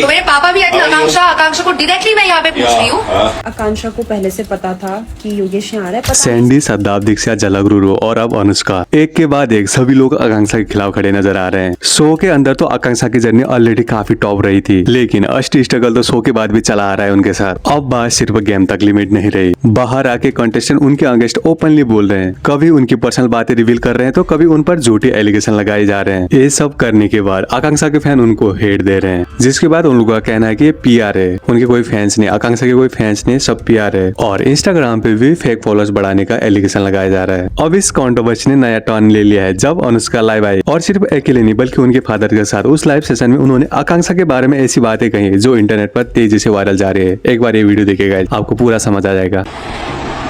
तो मेरे पापा भी आई थी आकांक्षा को डायरेक्टली मैं यहाँ पे पूछ रही हूँ। आकांक्षा को पहले से पता था कि योगेश यहाँ आ रहा है। सैंडी, सद्दाब, दीक्षा, झलक, रुरु और अब अनुष्का एक के बाद एक सभी लोग आकांक्षा के खिलाफ खड़े नजर आ रहे हैं। शो के अंदर तो आकांक्षा की जर्नी ऑलरेडी काफी टॉप रही थी, लेकिन अष्ट स्ट्रगल तो शो के बाद भी चला आ रहा है उनके साथ। अब बात सिर्फ गेम तक लिमिट नहीं रही, बाहर आके कंटेस्टेंट उनके अगेंस्ट ओपनली बोल रहे हैं, कभी उनकी पर्सनल बातें रिवील कर रहे हैं तो कभी उन पर झूठी एलिगेशन लगाए जा रहे हैं। ये सब करने के बाद आकांक्षा के फैन उनको हेट दे रहे हैं, जिसके बाद उन लोगों का कहना है कि ये पीआर है, उनके कोई फैंस नहीं, आकांक्षा के कोई फैंस नहीं, सब पीआर है। और इंस्टाग्राम पे भी फेक फॉलोअर्स बढ़ाने का एलिगेशन लगाया जा रहा है। अब इस कंट्रोवर्सी ने नया टर्न ले लिया है जब अनुष्का लाइव आई, और सिर्फ अकेले नहीं बल्कि उनके फादर के साथ उस लाइव सेशन में उन्होंने आकांक्षा के बारे में ऐसी बातें कही जो इंटरनेट पर तेजी से वायरल जा रही है। एक बार ये वीडियो देखिएगा, आपको पूरा समझ आ जाएगा।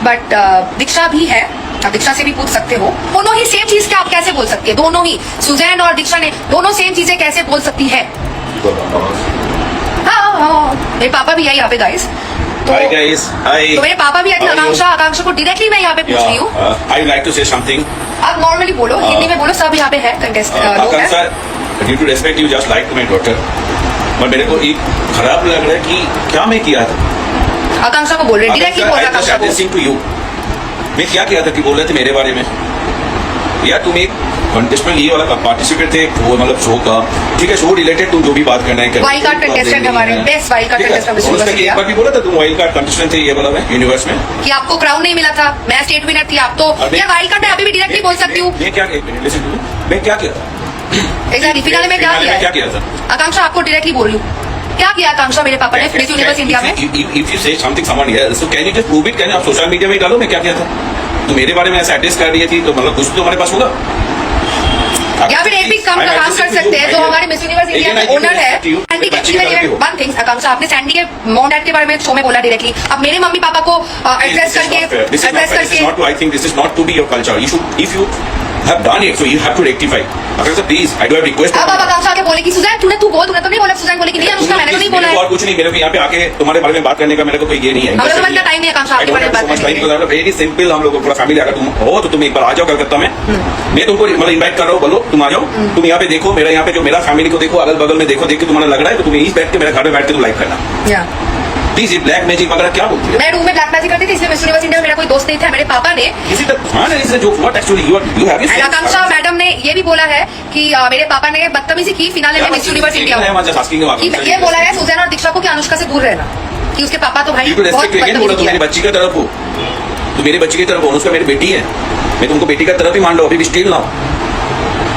बट दीक्षा भी है, आप दीक्षा से भी पूछ सकते हो, दोनों ही सेम चीज क्या आप कैसे बोल सकते हैं? दोनों ही सुजैन और दीक्षा ने दोनों सेम चीजें कैसे बोल सकती है? हाँ, मेरे पापा भी है यहाँ पे गाइस। तो मेरे पापा भी आकांक्षा को डायरेक्टली मैं यहाँ पे पूछ रही हूँ। I would like to say something. आप नॉर्मली बोलो, हिंदी में बोलो, सब यहाँ पे है आकांक्षा, due to respect you just like my daughter. पर मेरे को एक खराब लग रहा है कि क्या मैं किया था। आकांक्षा को बोल रहे डायरेक्टली बोल रहा आकांक्षा को। मैं क्या किया था कि बोल रहे थे मेरे बारे में, या तुम एक कंटेस्टेंट ये वाला पार्टिसिपेट थे वो मतलब शो का, ठीक है, शो रिलेटेड तुम जो भी बात करना है। वाइल्ड कार्ड कंटेस्टेंट हमारे बेस्ट वाइल्ड कार्ड कंटेस्टेंट एक बार भी बोला था तुम वाइल्ड कार्ड कंटेस्टेंट थे ये वाला में यूनिवर्स में, कि आपको क्राउन नहीं मिला था, मैं स्टेट विनर थी, आप तो या वाइल्ड कार्ड में अभी भी डायरेक्टली बोल सकती हूँ। मैं क्या किया था एग्जैक्टली फिनाले में क्या किया था? आकांक्षा आपको डायरेक्टली बोल रही हूँ, क्या किया आकांक्षा मेरे पापा ने मिस यूनिवर्स इंडिया में? If you say something someone else, so can you just prove it? Can you आप सोशल मीडिया में डालो मैं क्या किया था? तो मेरे बारे में ऐसा एड्रेस कर रही थी तो मतलब कुछ तो हमारे पास होगा, या फिर एक भी काम कर सकते हैं जो हमारे मिस यूनिवर्स इंडिया के ओनर है। वन थिंग आकांक्षा, आपने सैंडी के मॉम डैड के बारे में शो में बोला डायरेक्टली, अब मेरे मम्मी पापा को एड्रेस करके I think this is not to be your culture. You should, if you have done it, so you have to rectify. Akanksha please, I do have request. अब आकांक्षा आके बोले कि Suzanne तूने तो नहीं बोला, सुजैन बोले कि नहीं अनुष्का मैंने तो नहीं बोला है। और कुछ नहीं, मेरे को यहाँ पे आके तुम्हारे बारे में बात करने का मेरे को कोई ये नहीं है। हमारे पास टाइम नहीं आकांक्षा आपके बारे में बात करने का। वेरी सिंपल, हम लोग पूरा फैमिली अगर तुम हो तो तुम एक बार आ जाओ कलकत्ता में, मैं तुमको मतलब इनवाइट कर रहा हूँ, बोलो तुम आ जाओ, तुम यहाँ पे देखो, मेरा यहाँ पे जो मेरा फैमिली को देखो, अगल बगल में देखो, देख के तुम्हारा लग रहा है तो तुम यहीं बैठ के मेरे घर में बैठ के तुम लाइव करना प्लीज। ये ब्लैक मैजिक वगैरह क्या बोलती है? मैं रूम में ब्लैक मैजिक करती थी, इसलिए मिस यूनिवर्स इंडिया में मेरा कोई दोस्त नहीं था। मेरे पापा ने आकांक्षा मैडम ने ये भी बोला है कि मेरे पापा ने बदतमीजी की फिनाले में मिस यूनिवर्स इंडिया में, ये बोला है सुजैन और दीक्षा को कि अनुष्का से दूर रहना, कि उसके पापा तो भाई मेरी बच्ची की तरफ हो, तो मेरी बच्ची की तरफ हो, अनुष्का मेरी बेटी है, मैं तुमको बेटी का तरफ ही मान लो, अभी भी स्टिल ना,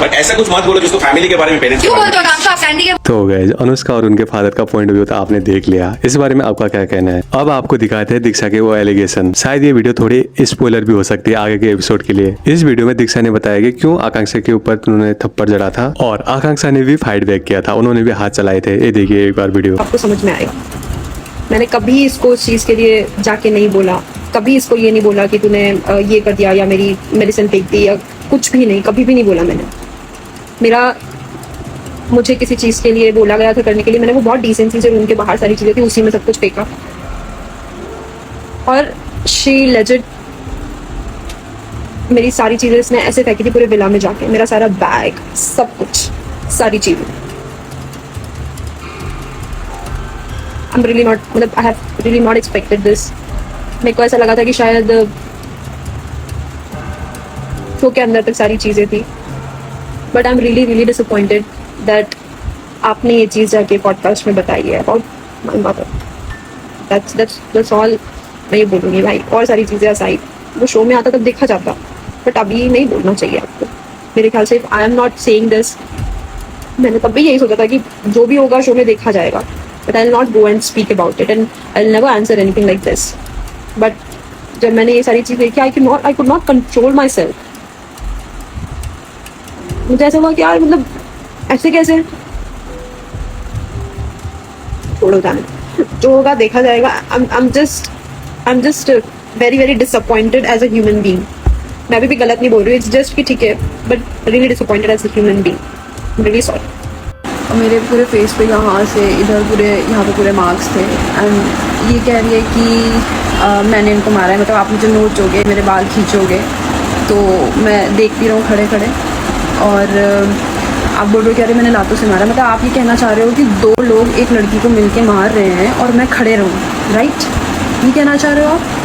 बट ऐसा कुछ मत बोलो जिसको फैमिली के बारे में पेरेंट्स क्यों बोलते हो आकांक्षा? सैंडी के तो गाइस, अनुष्का और उनके फादर का पॉइंट ऑफ व्यू तो आपने देख लिया, इस बारे में आपका क्या कहना है? अब आपको दिखाते हैं दीक्षा के वो एलिगेशन। शायद ये वीडियो थोड़ी स्पॉइलर भी हो सकती है आगे के एपिसोड के लिए। इस वीडियो में दीक्षा ने बताया कि क्यों आकांक्षा के ऊपर उन्होंने थप्पड़ जड़ा था, और आकांक्षा ने भी फाइट बैक किया था, उन्होंने भी हाथ चलाए थे। ये देखिए एक बार वीडियो, आपको समझ में आएगा। मैंने कभी इसको उस चीज के लिए जाके नहीं बोला, कभी इसको ये नहीं बोला कि तूने ये कर दिया या मेरी मेडिसिन फेंक दी या कुछ भी नहीं, कभी भी नहीं बोला मैंने। मुझे किसी चीज के लिए बोला गया था करने के लिए, मैंने वो बहुत डिसेंसी से रूम के बाहर सारी चीजें थी उसी में सब कुछ फेंका, और शी लेजिट मेरी सारी चीजें इसने ऐसे फेंकी थी पूरे विला में जाके, मेरा सारा बैग, सब कुछ, सारी चीजें। I'm really not, मतलब I have really not expected this। मेरे को ऐसा लगा था कि शायद शो के अंदर तक सारी चीजें थी, but I am really disappointed that आपने ये चीज़ जाके पॉडकास्ट में बताई है about my mother. That's all मैं ये बोलूँगी भाई। और सारी चीज़ें असाइड, वो शो में आता तब देखा जाता, बट अभी नहीं बोलना चाहिए आपको मेरे ख्याल से। I am not saying this, मैंने तब भी यही सोचा था कि जो भी होगा शो में देखा जाएगा, but I will not go and speak about it and I will never answer anything like this. But जब मैंने ये सारी चीज़ देखी, I could not control my self. मुझे ऐसा हुआ कि यार मतलब ऐसे कैसे, छोड़ो जाने, जो होगा देखा जाएगा। I'm just very disappointed as a human being। मैं भी गलत नहीं बोल रही हूँ, it's just कि ठीक है, but really disappointed as a human being। I'm really sorry। मेरे पूरे फेस पे यहाँ से इधर पूरे यहाँ पे पूरे मार्क्स थे, एंड ये कह रही है कि मैंने इनको मारा है, मतलब आप मुझे नोचोगे, मेरे बाल खींचोगे। तो मैं देखती रहूँ खड़े खड़े, और आप बोल रहे हो कि अरे मैंने लातों से मारा, मतलब आप ये कहना चाह रहे हो कि 2 लोग एक लड़की को मिलके मार रहे हैं और मैं खड़े रहूँ, राइट? ये कहना चाह रहे हो आप?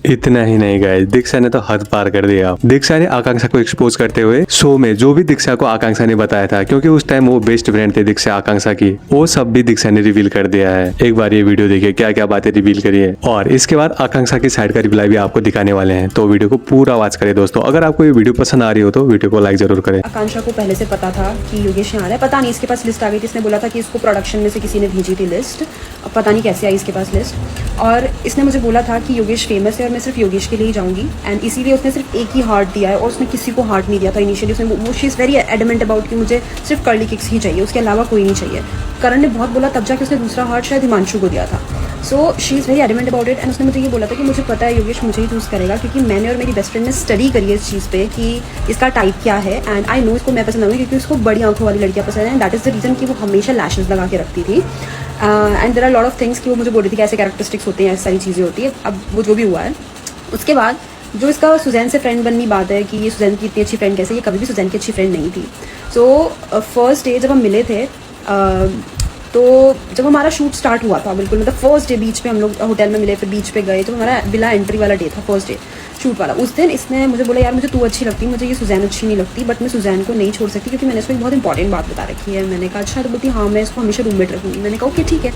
इतना ही नहीं गाइस, दीक्षा ने तो हद पार कर दिया। दीक्षा ने आकांक्षा को एक्सपोज करते हुए शो में जो भी दीक्षा को आकांक्षा ने बताया था, क्योंकि उस टाइम वो बेस्ट फ्रेंड थे दीक्षा आकांक्षा की, वो सब भी दीक्षा ने रिवील कर दिया है। एक बार ये वीडियो देखिए क्या क्या बातें रिवील करी है, और इसके बाद आकांक्षा की साइड का रिप्लाई भी आपको दिखाने वाले हैं, तो वीडियो को पूरा वॉच करें दोस्तों। अगर आपको ये वीडियो पसंद आ रही हो तो वीडियो को लाइक जरूर करें। आकांक्षा को पहले से पता था कि योगेश यहाँ आ रहा है, पता नहीं इसके पास लिस्ट आ गई थी, इसने बोला था कि इसको प्रोडक्शन में से किसी ने भेजी थी लिस्ट, अब पता नहीं कैसे आई इसके पास लिस्ट, और इसने मुझे बोला था कि योगेश फेमस है और मैं सिर्फ योगेश के लिए जाऊंगी, एंड इसीलिए उसने सिर्फ एक ही हार्ट दिया है और उसने किसी को हार्ट नहीं दिया था इनिशियली। उसने वो she is very adamant about कि मुझे सिर्फ कर्ली किक्स ही चाहिए, उसके अलावा कोई नहीं चाहिए। करण ने बहुत बोला, तब जाके उसने दूसरा हार्ट शायद हिमांशु को दिया था। So she is very adamant about it, and उसने मुझे ये बोला था कि मुझे पता है योगेश मुझे ही चूज़ करेगा, क्योंकि मैंने और मेरी बेस्ट फ्रेंड ने स्टडी करी है इस चीज़ पे कि इसका टाइप क्या है, एंड आई नो इसको मैं पसंद आऊँगी क्योंकि उसको बड़ी आंखों वाली लड़कियाँ पसंद है, and that is the reason कि वो हमेशा लैशेस लगा के रखती थी। And there are lot of things कि वो मुझे बोल रही थी कि ऐसे कैरेक्टरिस्टिक्स होते हैं, ऐसी सारी चीज़ें होती है। अब वो जो भी हुआ है, उसके बाद जो इसका सुजैन से फ्रेंड बननी बात है कि ये सुजैन की इतनी अच्छी फ्रेंड कैसे, ये कभी भी सुजैन की अच्छी फ्रेंड नहीं थी। सो फर्स्ट डे जब हम मिले थे, तो जब हमारा शूट स्टार्ट हुआ था, बिल्कुल मतलब फर्स्ट डे बीच पे हम लोग होटल में मिले, फिर बीच पे गए, तो हमारा बिला एंट्री वाला डे था, फर्स्ट डे शूट वाला। उस दिन इसने मुझे बोला, यार मुझे तू अच्छी लगती, मुझे ये सुजैन अच्छी नहीं लगती, बट मैं सुजैन को नहीं छोड़ सकती क्योंकि मैंने इसको एक बहुत इंपॉर्टेंट बात बता रखी है। मैंने कहा अच्छा, तो बोलती हाँ मैं इसको हमेशा रूममेट रखूँगी। मैंने कहा ओके ठीक है।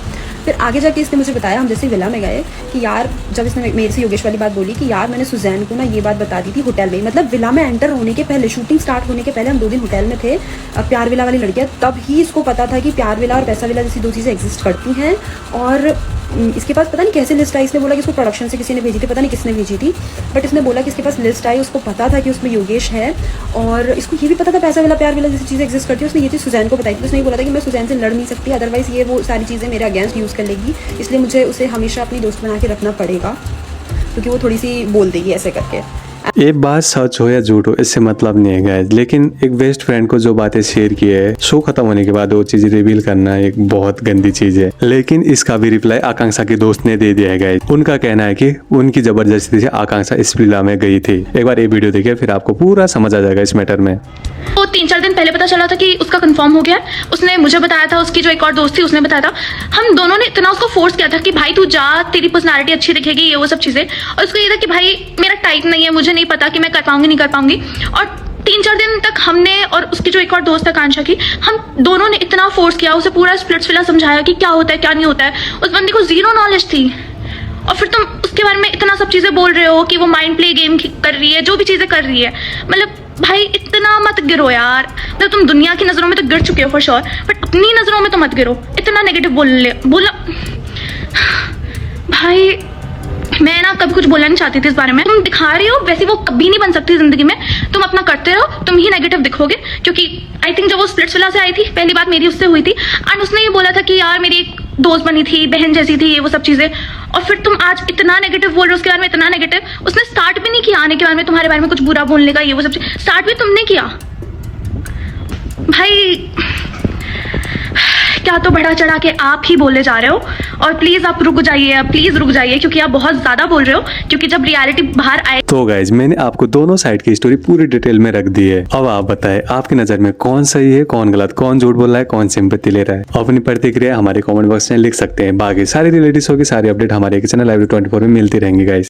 फिर आगे जाके इसने मुझे बताया, हम जैसे विला में गए कि यार, जब इसने मेरे से योगेश वाली बात बोली कि यार मैंने सुजैन को ना ये बात बता दी थी होटल में, मतलब विला में एंटर होने के पहले, शूटिंग स्टार्ट होने के पहले हम 2 दिन होटल में थे, प्यार विला वाली लड़कियाँ, तब ही इसको पता था कि प्यार विला और पैसा विला जैसी 2 चीज़ें एग्जिस्ट करती हैं। और इसके पास पता नहीं कैसे लिस्ट आई, इसने बोला कि इसको प्रोडक्शन से किसी ने भेजी थी, पता नहीं किसने भेजी थी, बट इसने बोला कि इसके पास लिस्ट आई, उसको पता था कि उसमें योगेश है, और इसको ये भी पता था पैसा वाला प्यार वाला जैसी चीज़ें एग्जिस्ट करती है। उसने ये चीज़ सुजैन को बताई थी, उसने ये बोला था कि मैं सुजैन से लड़ नहीं सकती, अदरवाइज ये वो सारी चीज़ें मेरे अगेंस्ट यूज़ कर लेगी, इसलिए मुझे उसे हमेशा अपनी दोस्त बना के रखना पड़ेगा, क्योंकि वो थोड़ी सी बोल देगी ऐसे करके। ये बात सच हो या झूठ हो इससे मतलब नहीं है गाइस, लेकिन एक बेस्ट फ्रेंड को जो बातें शेयर की है, शो खत्म होने के बाद वो चीज रिवील करना एक बहुत गंदी चीज है। लेकिन इसका भी रिप्लाई आकांक्षा के दोस्त ने दे दिया है गाइस। उनका कहना है कि उनकी जबरदस्ती से आकांक्षा इस विला में गई थी। एक बार ये वीडियो देखिए, फिर आपको पूरा समझ आ जाएगा इस मैटर में। तो 3-4 दिन पहले पता चला था कि उसका कंफर्म हो गया है। उसने मुझे बताया था, उसकी जो एक और दोस्त थी उसने बताया था। हम दोनों ने इतना उसको फोर्स किया था कि भाई तू जा, तेरी पर्सनालिटी अच्छी दिखेगी, ये वो सब चीजें। और उसको ये था कि भाई मेरा टाइप नहीं है, मुझे नहीं पता कि मैं कर पाऊंगी नहीं कर पाऊंगी। और 3-4 दिन तक हमने और उसकी जो एक और दोस्त है आकांक्षा की, हम दोनों ने इतना फोर्स किया, उसे पूरा स्प्लिट्सविला समझाया कि क्या होता है क्या नहीं होता है। उस बंदी को 0 नॉलेज थी, और फिर तुम उसके बारे में इतना सब चीजें बोल रहे हो कि वो माइंड प्ले गेम कर रही है, जो भी चीजें कर रही है। मतलब भाई इतना मत गिरो यार, मतलब तुम दुनिया की नजरों में तो गिर चुके हो फॉर श्योर, बट अपनी नजरों में तो मत गिरो। इतना नेगेटिव बोला भाई, मैं ना कभी कुछ बोलना नहीं चाहती थी इस बारे में। तुम दिखा रही हो वैसे वो कभी नहीं बन सकती जिंदगी में। तुम अपना करते रहो, तुम ही नेगेटिव दिखोगे। क्योंकि आई थिंक जब वो स्प्लिट्सविला से आई थी, पहली बात मेरी उससे हुई थी, एंड उसने ये बोला था कि यार मेरी एक दोस्त बनी थी, बहन जैसी थी, ये वो सब चीजें। और फिर तुम आज इतना नेगेटिव बोल रहे हो उसके बारे में, इतना नेगेटिव। उसने स्टार्ट भी नहीं किया आने के बारे में, तुम्हारे बारे में कुछ बुरा बोलने का, ये वो सब चीज स्टार्ट भी तुमने किया। भाई क्या तो बढ़ा चढ़ा के आप ही बोले जा रहे हो, और प्लीज आप रुक जाइए, प्लीज रुक जाइए, क्योंकि आप बहुत ज्यादा बोल रहे हो। क्योंकि जब रियलिटी बाहर आए। तो गाइज मैंने आपको दोनों साइड की स्टोरी पूरी डिटेल में रख दी है। अब आप बताएं आपकी नजर में कौन सही है, कौन गलत, कौन झूठ बोल रहा है, कौन सिंपैथी ले रहा है। अपनी प्रतिक्रिया हमारे कमेंट बॉक्स में लिख सकते हैं। बाकी सारी रिलेटिव शो की सारी अपडेट हमारे चैनल लाइव 24 में मिलती रहेंगी गाइज।